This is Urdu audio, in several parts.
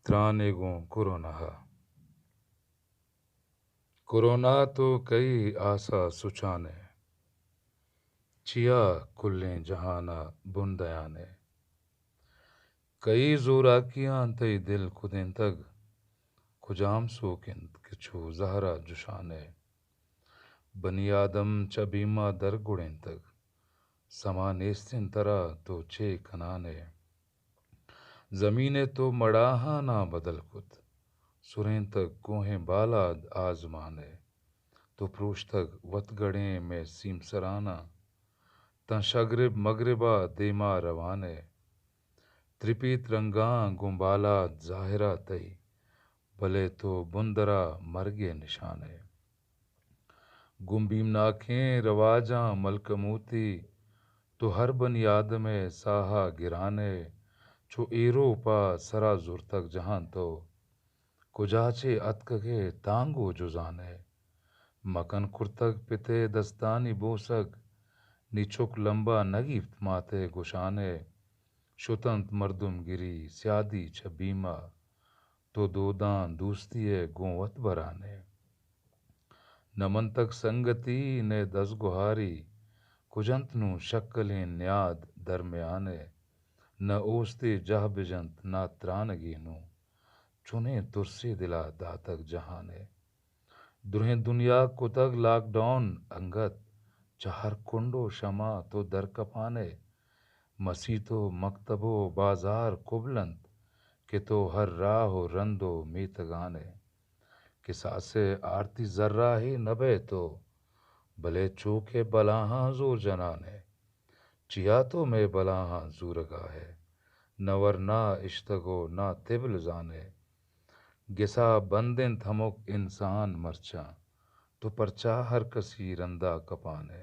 ترانےگوں کورونا تو کئی آسا سچانے چیا کلیں جہانا بندیانے کئی زوراکیاں تئی دل کدیں تگ کجام سوکند کچھو زہرا جشانے بنی آدم چا بیما در گڑیں تگ سما نیستن ترا تو چے کنانے زمینے تو مڑاہاں نا بدل کت سریں تگ کوہیں بالاد آزمانے تو پروش تگ وت گڑیں میں سیم سرانا تن شگرب مغربا دیما روانے ترپیت رنگاں گنبالاد ظاہرہ تئی بلے تو بندرا مرگے نشانے گمبیم ناکھیں رواجاں ملک موتی تو ہر بنی آدم ساہا گرانے چو ایرو پا سرا زور تک جہاں تو کجاچے اتکگے تانگو جزانے مکن کرتگ پتے دستانی بوسگ نی چک لمبا نگیفت ماتے گشانے شتنت مردم گری سیادی چ بیما تو دوداں دوستی گوں وت برانے نمن تک سنگتی نے دس گہاری کجنت نو شکلیں نیاد درمیانے نہ اوستے جہ بجنت نہ ترانگی نو چنے ترسے دلا داتک جہانے درہیں دنیا کتگ لاک ڈاؤن انگت چہر کنڈو شمع تو در کپانے مسیت و مکتب و بازار کبلنت کہ تو ہر راہ و رند و میتگانے کہ ساسے آرتی ذراہی نبے تو بلے چوکے بلاہاں زور جنانے چیا تو میں بلاہاں زورگا ہے نور نہ اشتگو نہ طبل زانے گسا بندن تھمک انسان مرچاں تو پرچا ہر کسی رندا کپانے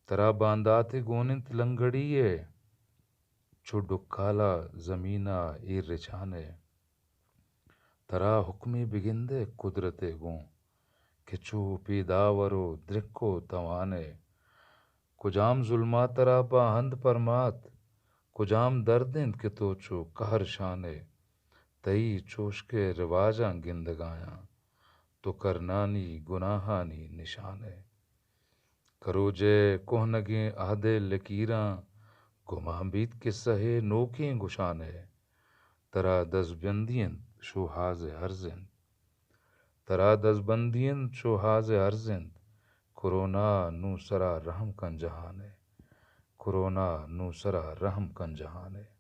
ترا بانداتے گوننت لنگڑیے چو ڈکالا زمینہ ایر رچانے ترا حکمی بگندے قدرت گوں کہ چو پیداور و درکو توانے کجام ظلما ترا پا ہند پرمات کجام دردند کہ تو چو قہر شانے تئی چوشکے رواجاں گندگایاں تو کرنانی گناہانی نشانے کروجے کوہنگیں عہدے لکیراں گماں بیت کے سہے نوکیں گشانے ترا دز بندین شو حاز ہرزند کورونا نو سرا رحم کن جہانے